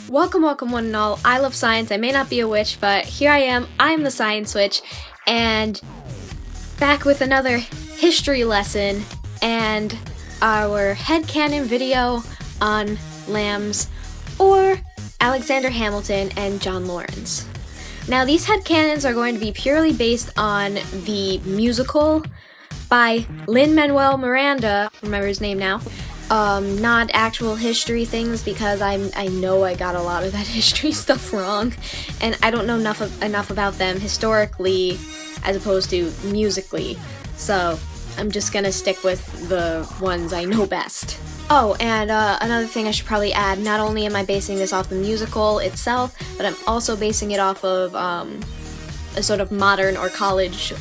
Welcome, welcome one and all. I love science. I may not be a witch, but here I am. I'm the Science Witch, and back with another history lesson and our headcanon video on lambs, or Alexander Hamilton and John Lawrence. Now, these headcanons are going to be purely based on the musical by Lin Manuel Miranda, remember his name now, not actual history things, because I know I got a lot of that history stuff wrong, and I don't know enough about them historically as opposed to musically, so I'm just gonna stick with the ones I know best. Oh, and another thing I should probably add, not only am I basing this off the musical itself, but I'm also basing it off of a sort of modern or college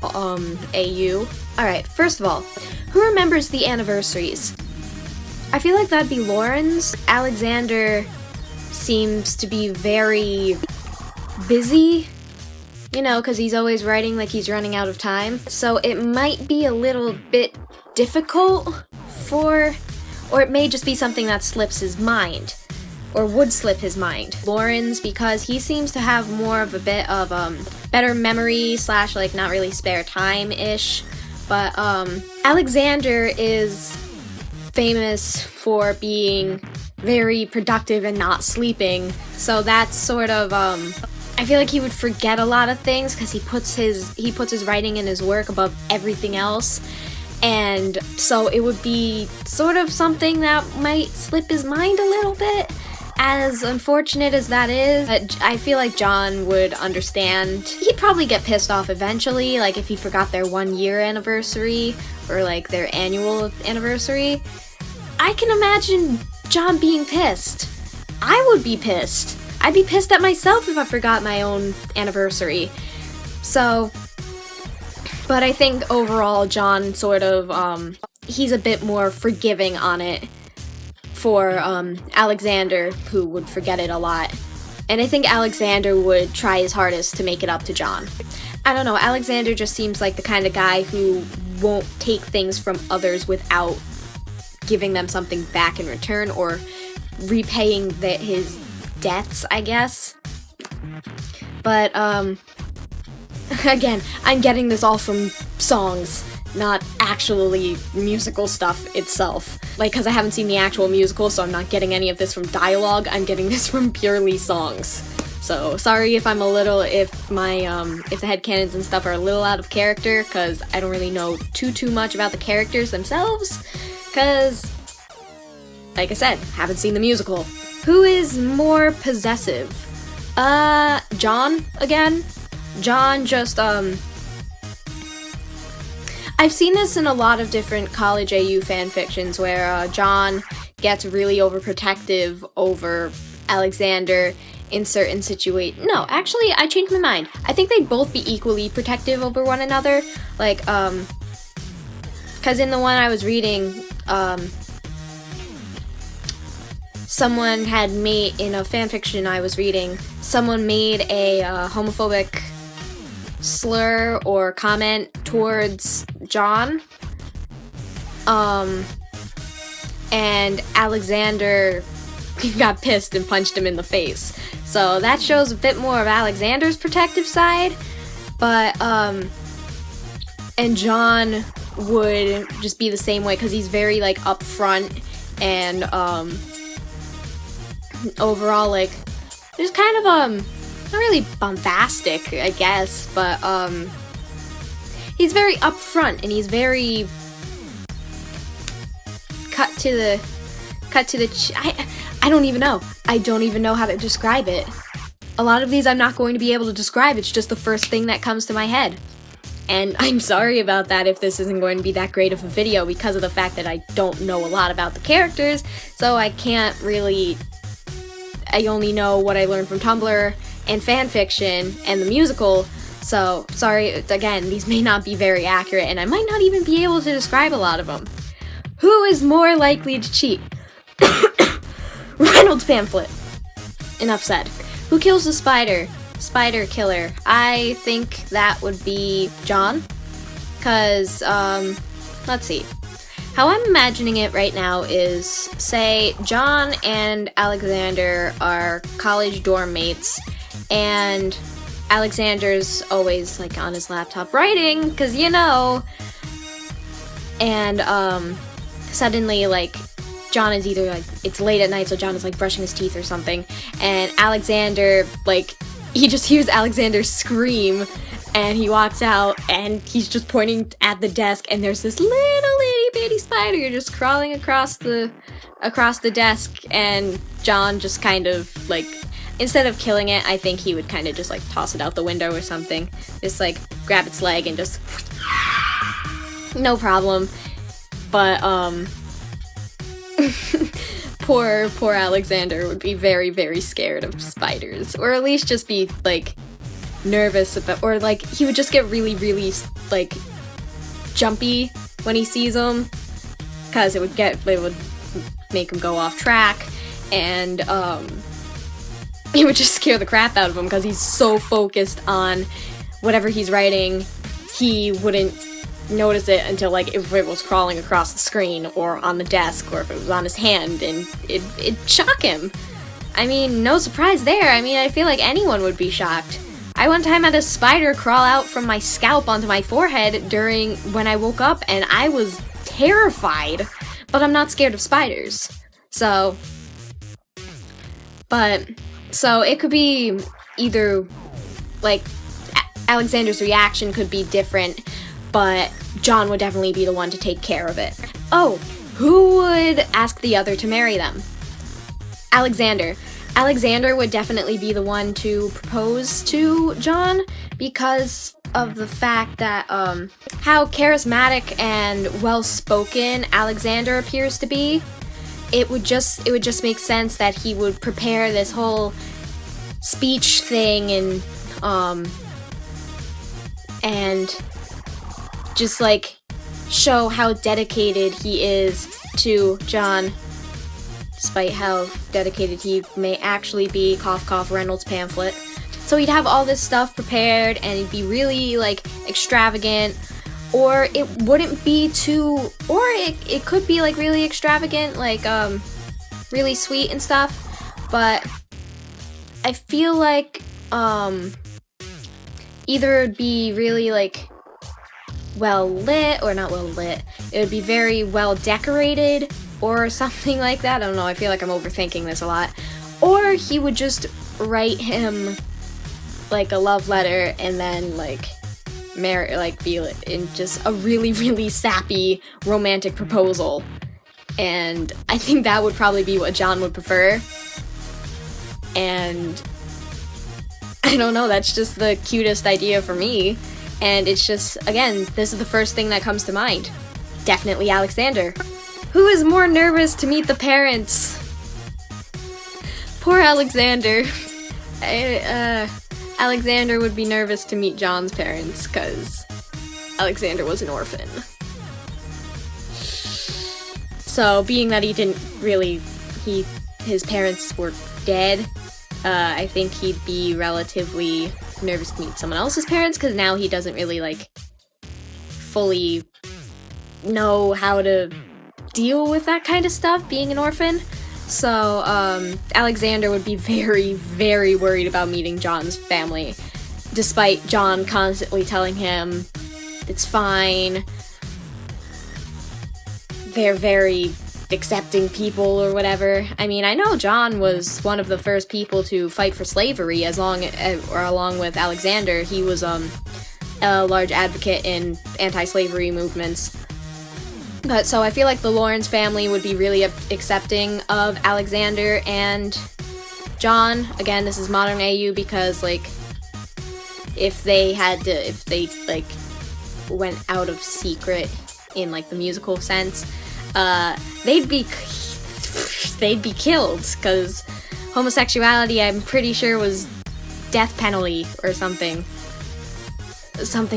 AU. Alright, first of all, who remembers the anniversaries? I feel like that'd be Lawrence. Alexander seems to be very busy, you know, because he's always writing like he's running out of time. So it might be a little bit difficult or it may just be something that slips his mind, or would slip his mind. Lawrence, because he seems to have more of a bit of better memory / like not really spare time-ish. But Alexander is famous for being very productive and not sleeping, so that's sort of I feel like he would forget a lot of things because he puts his writing and his work above everything else, and so it would be sort of something that might slip his mind a little bit. As unfortunate as that is, I feel like John would understand. He'd probably get pissed off eventually, like if he forgot their 1-year anniversary or like their annual anniversary. I can imagine John being pissed. I would be pissed. I'd be pissed at myself if I forgot my own anniversary. So, but I think overall John sort of, he's a bit more forgiving on it for Alexander, who would forget it a lot. And I think Alexander would try his hardest to make it up to John. I don't know, Alexander just seems like the kind of guy who won't take things from others without giving them something back in return, or repaying his debts, I guess. But, again, I'm getting this all from songs, not actually musical stuff itself. Like, because I haven't seen the actual musical, so I'm not getting any of this from dialogue, I'm getting this from purely songs. So, sorry if I'm a little, if my, if the headcanons and stuff are a little out of character, because I don't really know too much about the characters themselves, because, like I said, haven't seen the musical. Who is more possessive? John, again? John just, I've seen this in a lot of different college AU fanfictions where John gets really overprotective over Alexander in certain situations. No, actually, I changed my mind. I think they'd both be equally protective over one another. Like, because in the one I was reading, someone had made, in a fanfiction I was reading, someone made a homophobic slur or comment towards John, and Alexander got pissed and punched him in the face. So that shows a bit more of Alexander's protective side, but and John would just be the same way because he's very like upfront and overall like just kind of not really bombastic, I guess, but he's very upfront and he's very I don't even know. I don't even know how to describe it. A lot of these I'm not going to be able to describe. It's just the first thing that comes to my head. And I'm sorry about that if this isn't going to be that great of a video because of the fact that I don't know a lot about the characters, so I can't really, I only know what I learned from Tumblr and fanfiction and the musical, so sorry, again, these may not be very accurate and I might not even be able to describe a lot of them. Who is more likely to cheat? Reynolds pamphlet. Enough said. Who kills the spider? Spider killer. I think that would be John, because, let's see. How I'm imagining it right now is, say, John and Alexander are college dorm mates, and Alexander's always, like, on his laptop writing, because, you know, and, suddenly, like, John is either, like, it's late at night, so John is, like, brushing his teeth or something, and Alexander, like, he just hears Alexander scream, and he walks out, and he's just pointing at the desk, and there's this little itty-bitty spider just crawling across the desk, and John just kind of, like, instead of killing it, I think he would kind of just, like, toss it out the window or something. Just, like, grab its leg and just... no problem. But, poor Alexander would be very, very scared of spiders. Or at least just be, like, nervous about... Or, like, he would just get really, really, like, jumpy when he sees them. Because it would make him go off track. And, it would just scare the crap out of him because he's so focused on whatever he's writing, he wouldn't notice it until, like, if it was crawling across the screen or on the desk or if it was on his hand, and it'd shock him. I mean, no surprise there. I mean, I feel like anyone would be shocked. I one time had a spider crawl out from my scalp onto my forehead when I woke up, and I was terrified. But I'm not scared of spiders. So it could be either, like, Alexander's reaction could be different, but John would definitely be the one to take care of it. Oh, who would ask the other to marry them? Alexander. Alexander would definitely be the one to propose to John because of the fact that, how charismatic and well-spoken Alexander appears to be. It would just make sense that he would prepare this whole speech thing and just, like, show how dedicated he is to John, despite how dedicated he may actually be, cough cough Reynolds pamphlet. So he'd have all this stuff prepared, and he'd be really, like, extravagant, or it wouldn't be too, or it could be, like, really extravagant, like, really sweet and stuff, but I feel like, either it'd be really, like, well lit, or not well lit, it would be very well decorated, or something like that. I don't know, I feel like I'm overthinking this a lot. Or he would just write him, like, a love letter, and then, like, marry, like, be in just a really, really sappy romantic proposal. And I think that would probably be what John would prefer. And I don't know, that's just the cutest idea for me. And it's just, again, this is the first thing that comes to mind. Definitely Alexander. Who is more nervous to meet the parents? Poor Alexander. Alexander would be nervous to meet John's parents, because Alexander was an orphan. So, being that he didn't really, his parents were dead, I think he'd be relatively nervous to meet someone else's parents, because now he doesn't really, like, fully know how to deal with that kind of stuff, being an orphan. So, Alexander would be very, very worried about meeting John's family, despite John constantly telling him, it's fine, they're very accepting people or whatever. I mean, I know John was one of the first people to fight for slavery along with Alexander. He was a large advocate in anti-slavery movements. But so I feel like the Lawrence family would be really accepting of Alexander and John. Again, this is modern AU because, like, if they like went out of secret in, like, the musical sense, they'd be killed, because homosexuality, I'm pretty sure, was death penalty or something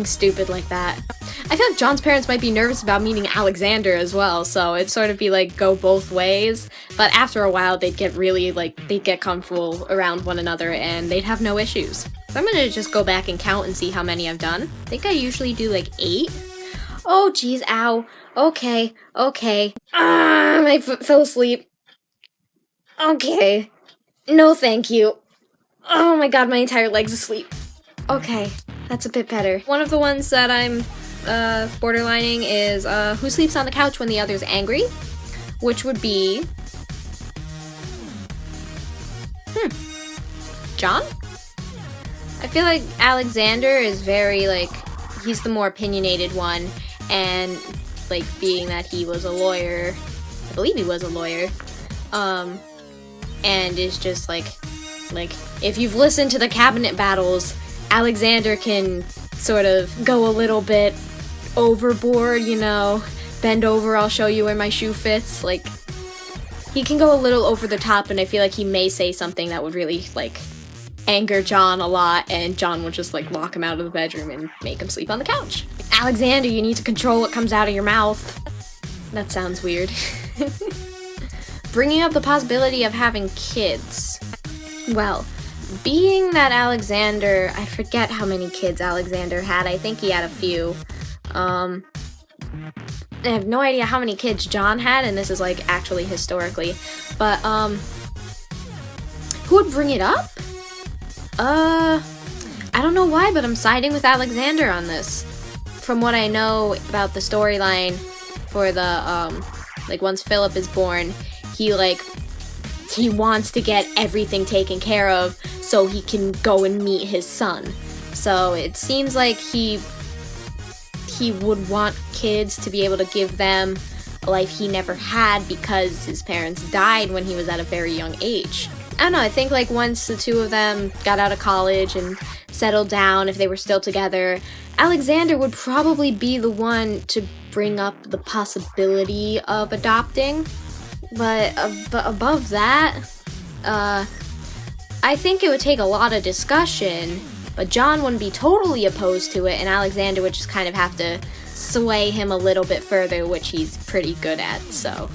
stupid like that. I feel like John's parents might be nervous about meeting Alexander as well, so it'd sort of be like go both ways, but after a while they'd get really, like, they'd get comfortable around one another and they'd have no issues. So I'm gonna just go back and count and see how many I've done. I think I usually do like 8. Oh geez, ow. Okay. I fell asleep. Okay. No, thank you. Oh my god, my entire leg's asleep. Okay, that's a bit better. One of the ones that I'm borderlining is who sleeps on the couch when the other's angry, which would be John? I feel like Alexander is very, like, he's the more opinionated one, and, like, being that he was a lawyer, I believe he was a lawyer, and is just, like, if you've listened to the cabinet battles, Alexander can sort of go a little bit overboard, you know, bend over, I'll show you where my shoe fits, like, he can go a little over the top, and I feel like he may say something that would really, like, anger John a lot, and John would just, like, lock him out of the bedroom and make him sleep on the couch. Alexander, you need to control what comes out of your mouth. That sounds weird. Bringing up the possibility of having kids. Well, being that Alexander, I forget how many kids Alexander had, I think he had a few. I have no idea how many kids John had, and this is, like, actually historically, but, who would bring it up? I don't know why, but I'm siding with Alexander on this. From what I know about the storyline for the, like, once Philip is born, he wants to get everything taken care of so he can go and meet his son. So it seems like he would want kids to be able to give them a life he never had because his parents died when he was at a very young age. I don't know, I think, like, once the two of them got out of college and settled down, if they were still together, Alexander would probably be the one to bring up the possibility of adopting. But above that, I think it would take a lot of discussion, but John wouldn't be totally opposed to it, and Alexander would just kind of have to sway him a little bit further, which he's pretty good at, so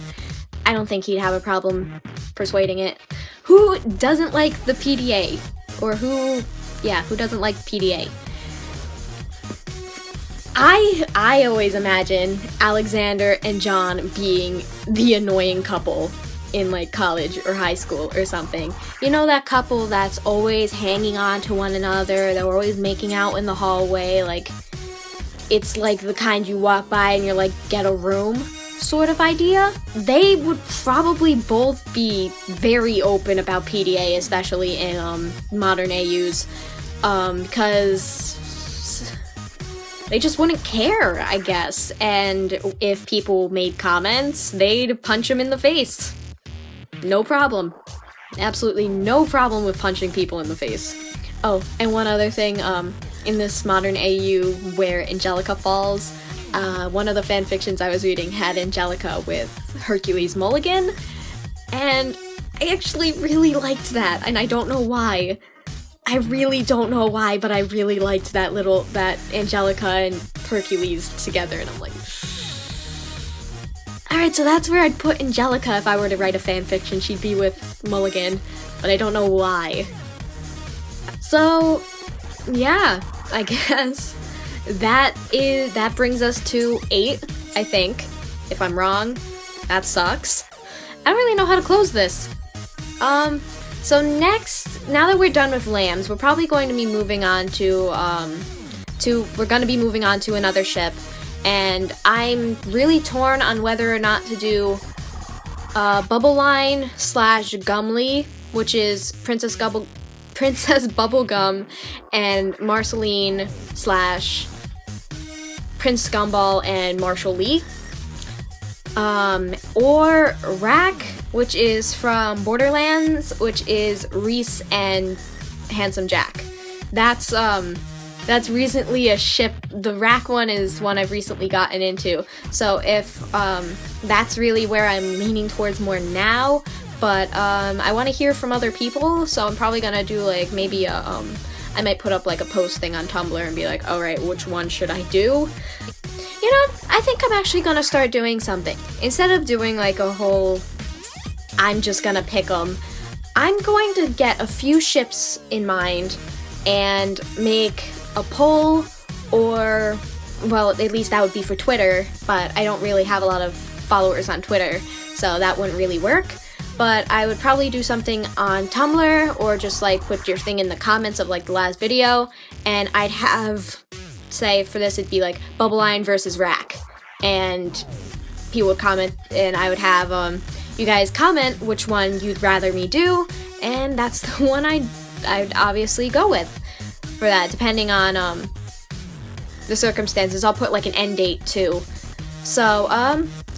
I don't think he'd have a problem persuading it. Who doesn't like the PDA? Or who doesn't like PDA? I always imagine Alexander and John being the annoying couple in, like, college or high school or something. You know, that couple that's always hanging on to one another, they're always making out in the hallway, like, it's like the kind you walk by and you're like, get a room sort of idea. They would probably both be very open about PDA, especially in modern AUs, because they just wouldn't care, I guess, and if people made comments, they'd punch them in the face. No problem. Absolutely no problem with punching people in the face. Oh, and one other thing, in this modern AU where Angelica falls, one of the fanfictions I was reading had Angelica with Hercules Mulligan, and I actually really liked that, and I don't know why. I really don't know why, but I really liked that Angelica and Hercules together, and I'm like, alright, so that's where I'd put Angelica if I were to write a fanfiction. She'd be with Mulligan, but I don't know why. So, yeah, I guess that brings us to 8, I think. If I'm wrong, that sucks. I don't really know how to close this. So next, now that we're done with lambs, we're probably going to be moving on to another ship, and I'm really torn on whether or not to do Bubble Line / Gumley, which is Princess Bubblegum and Marceline / Prince Gumball and Marshall Lee. Or Rack, which is from Borderlands, which is Reese and Handsome Jack. That's recently a ship. The Rack one is one I've recently gotten into. So if that's really where I'm leaning towards more now, but I want to hear from other people, so I'm probably gonna do, like, maybe I might put up, like, a post thing on Tumblr and be like, alright, which one should I do? You know, I think I'm actually gonna start doing something. Instead of doing, like, a whole, I'm just gonna pick them, I'm going to get a few ships in mind and make a poll or well, at least that would be for Twitter, but I don't really have a lot of followers on Twitter, so that wouldn't really work. But I would probably do something on Tumblr, or just like put your thing in the comments of like the last video, and I'd have, say for this it'd be like Bubble Line versus Rack, and people would comment, and I would have you guys comment which one you'd rather me do, and that's the one I'd obviously go with for that, depending on the circumstances. I'll put like an end date too. So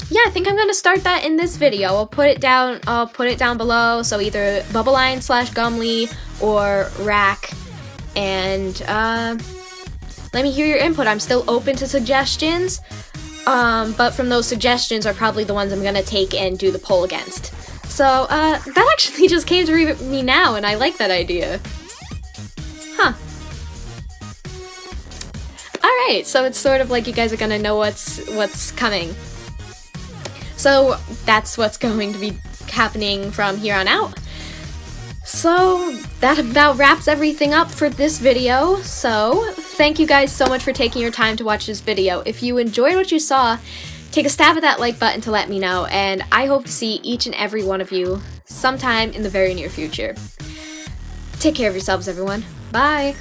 yeah, I think I'm gonna start that in this video. I'll put it down below, so either Bubble Line / Gumly or Rack, and let me hear your input. I'm still open to suggestions, but from those suggestions are probably the ones I'm gonna take and do the poll against. So that actually just came to me now, and I like that idea. Huh. Alright, so it's sort of like you guys are gonna know what's coming. So that's what's going to be happening from here on out. So that about wraps everything up for this video. So thank you guys so much for taking your time to watch this video. If you enjoyed what you saw, take a stab at that like button to let me know, and I hope to see each and every one of you sometime in the very near future. Take care of yourselves, everyone. Bye!